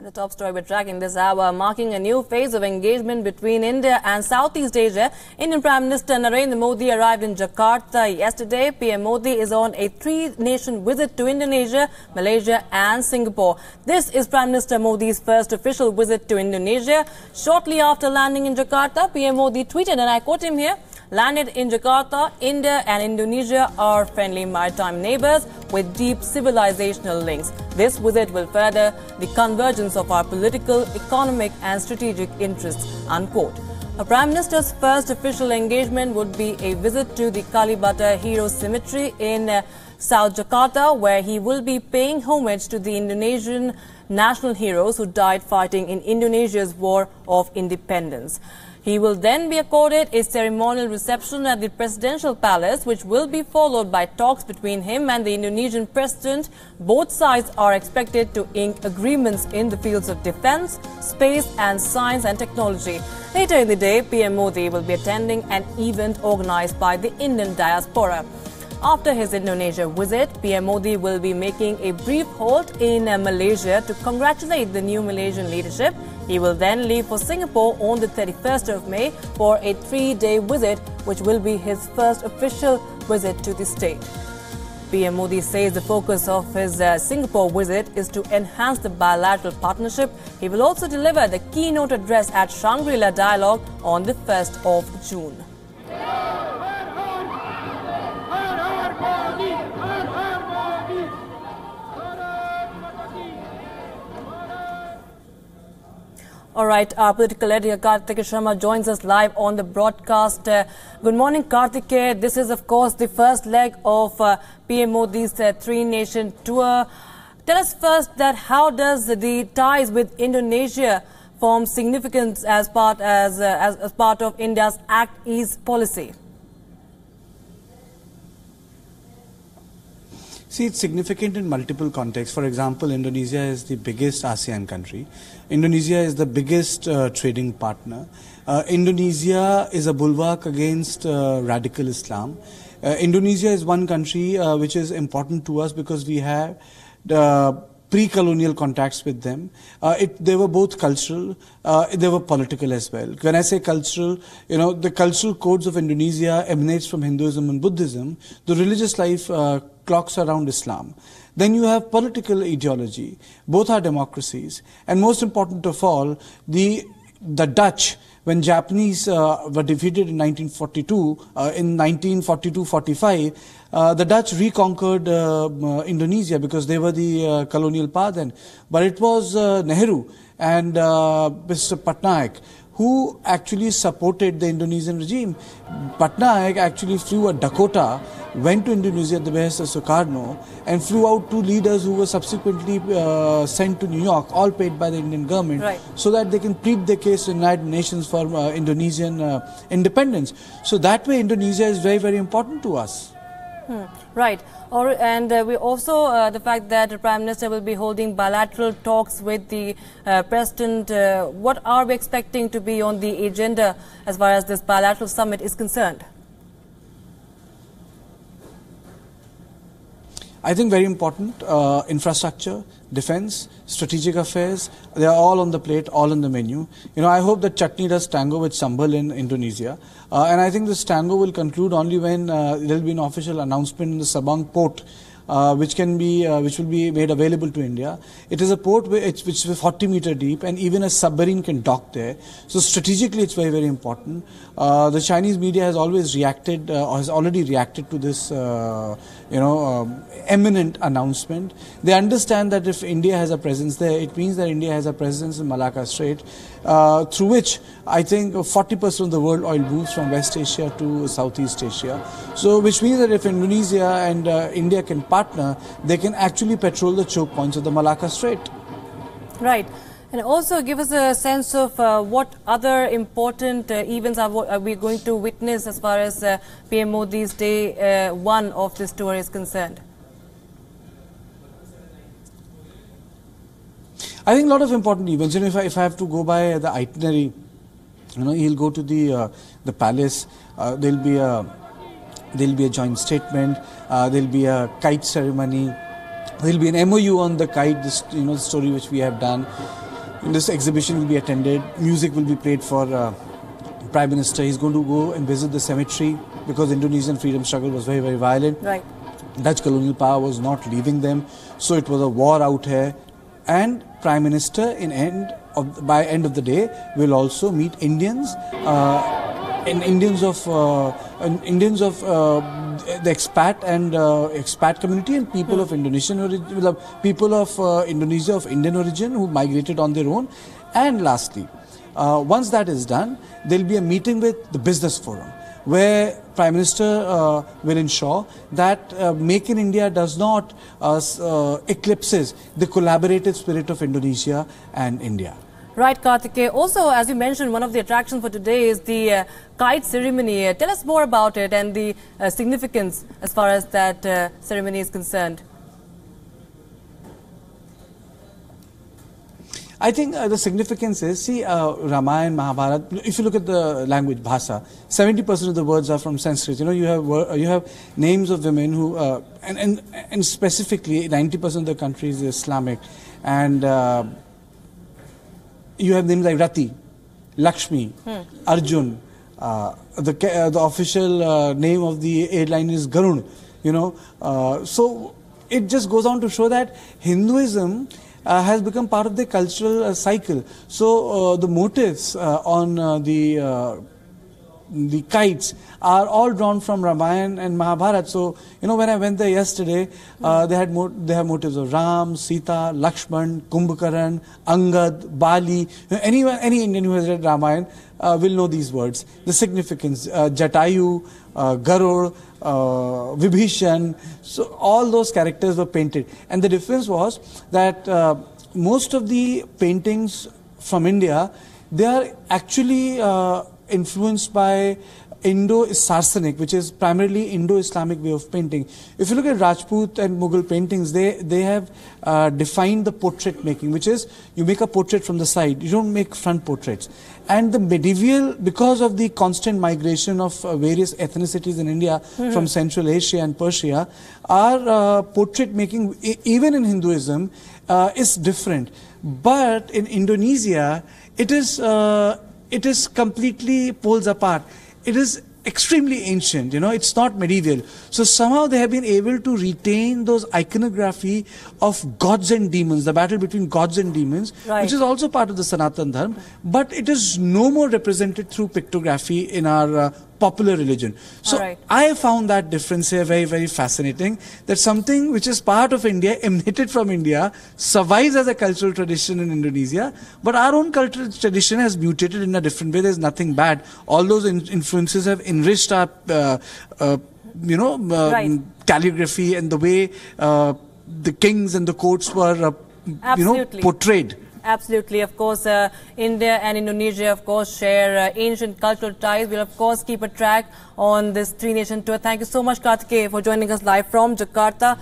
The top story we're tracking this hour, marking a new phase of engagement between India and Southeast Asia. Indian Prime Minister Narendra Modi arrived in Jakarta yesterday. PM Modi is on a three-nation visit to Indonesia, Malaysia and Singapore. This is Prime Minister Modi's first official visit to Indonesia. Shortly after landing in Jakarta, PM Modi tweeted, and I quote him here, "Landed in Jakarta, India and Indonesia are friendly maritime neighbors with deep civilizational links. This visit will further the convergence of our political, economic and strategic interests," unquote. The Prime Minister's first official engagement would be a visit to the Kalibata Hero Cemetery in South Jakarta, where he will be paying homage to the Indonesian national heroes who died fighting in Indonesia's War of Independence. He will then be accorded a ceremonial reception at the Presidential Palace, which will be followed by talks between him and the Indonesian President. Both sides are expected to ink agreements in the fields of defense, space and science and technology. Later in the day, PM Modi will be attending an event organized by the Indian diaspora. After his Indonesia visit, PM Modi will be making a brief halt in Malaysia to congratulate the new Malaysian leadership. He will then leave for Singapore on the 31st of May for a three-day visit, which will be his first official visit to the state. PM Modi says the focus of his Singapore visit is to enhance the bilateral partnership. He will also deliver the keynote address at Shangri-La Dialogue on the 1st of June. All right, our political editor Karthik Sharma joins us live on the broadcast. Good morning, Karthik. This is, of course, the first leg of PM Modi's three-nation tour. Tell us first that how does the ties with Indonesia form significance as part of India's Act East policy? See, it's significant in multiple contexts. For example, Indonesia is the biggest ASEAN country. Indonesia is the biggest trading partner. Indonesia is a bulwark against radical Islam. Indonesia is one country which is important to us because we have pre-colonial contacts with them. They were both cultural, they were political as well. When I say cultural, the cultural codes of Indonesia emanates from Hinduism and Buddhism. The religious life clocks around Islam. Then you have political ideology. Both are democracies. And most important of all, the Dutch, when Japanese were defeated in 1942, in 1942-45, the Dutch reconquered Indonesia because they were the colonial power then. But it was Nehru and Mr. Patnaik who actually supported the Indonesian regime. Patnaik actually flew a Dakota, went to Indonesia at the behest of Sukarno, and flew out two leaders who were subsequently sent to New York, all paid by the Indian government, right, so that they can plead their case to the United Nations for Indonesian independence. So that way Indonesia is very, very important to us. Right. And we also, the fact that the Prime Minister will be holding bilateral talks with the President, what are we expecting to be on the agenda as far as this bilateral summit is concerned? I think very important, infrastructure, defense, strategic affairs, they are all on the plate, all on the menu. I hope that chutney does tango with sambal in Indonesia. And I think this tango will conclude only when there will be an official announcement in the Sabang port, which will be made available to India. It is a port which is 40 meter deep, and even a submarine can dock there. So strategically, it's very, very important. The Chinese media has always reacted, or has already reacted to this, eminent announcement. They understand that if India has a presence there, it means that India has a presence in Malacca Strait, through which I think 40% of the world oil moves from West Asia to Southeast Asia. So, which means that if Indonesia and India can partner, they can actually patrol the choke points of the Malacca Strait. Right. And also give us a sense of what other important events are we going to witness as far as PM Modi's day one of this tour is concerned. I think a lot of important events. If I have to go by the itinerary, he'll go to the palace. There'll be a joint statement. There'll be a kite ceremony. There'll be an MOU on the kite. The story which we have done. this exhibition will be attended. Music will be played for Prime Minister. He's going to go and visit the cemetery because Indonesian freedom struggle was very, very violent. Right. Dutch colonial power was not leaving them, so it was a war out here. And Prime Minister, by end of the day, will also meet Indians, Indians of the expat and expat community and people of Indonesian origin, people of Indonesia of Indian origin who migrated on their own. And lastly, once that is done, there will be a meeting with the business forum, where Prime Minister will ensure that Make in India does not eclipses the collaborative spirit of Indonesia and India. Right, Karthikeya. Also, as you mentioned, one of the attractions for today is the kite ceremony. Tell us more about it and the significance as far as that ceremony is concerned. I think the significance is, see, Ramayana, Mahabharata, if you look at the language, Bhasa, 70% of the words are from Sanskrit. You know, you have names of women who, and specifically 90% of the country is Islamic. And you have names like Rati, Lakshmi, Arjun, the official name of the airline is Garud, you know. So it just goes on to show that Hinduism has become part of the cultural cycle. So the motifs on the kites are all drawn from Ramayana and Mahabharata. So, you know, when I went there yesterday, they have motives of Ram, Sita, Lakshman, Kumbhakaran, Angad, Bali. Any Indian who has read Ramayana will know these words. The significance, Jatayu, Garud, Vibhishan. So all those characters were painted. And the difference was that most of the paintings from India, they are actually influenced by Indo-Saracenic, which is primarily Indo-Islamic way of painting. If you look at Rajput and Mughal paintings, they have defined the portrait making, which is you make a portrait from the side, you don't make front portraits. And the medieval, because of the constant migration of various ethnicities in India from Central Asia and Persia, our portrait making, even in Hinduism, is different. But in Indonesia, it is completely poles apart. It is extremely ancient, you know, it's not medieval. So somehow they have been able to retain those iconography of gods and demons, the battle between gods and demons, which is also part of the Sanatan Dharma, but it is no more represented through pictography in our popular religion. So I found that difference here very, very fascinating, that something which is part of India, emanated from India, survives as a cultural tradition in Indonesia, but our own cultural tradition has mutated in a different way. There's nothing bad. All those influences have enriched our, calligraphy and the way the kings and the courts were, portrayed. Absolutely. Of course, India and Indonesia, of course, share ancient cultural ties. We'll, of course, keep a track on this three-nation tour. Thank you so much, Karthikeya, for joining us live from Jakarta.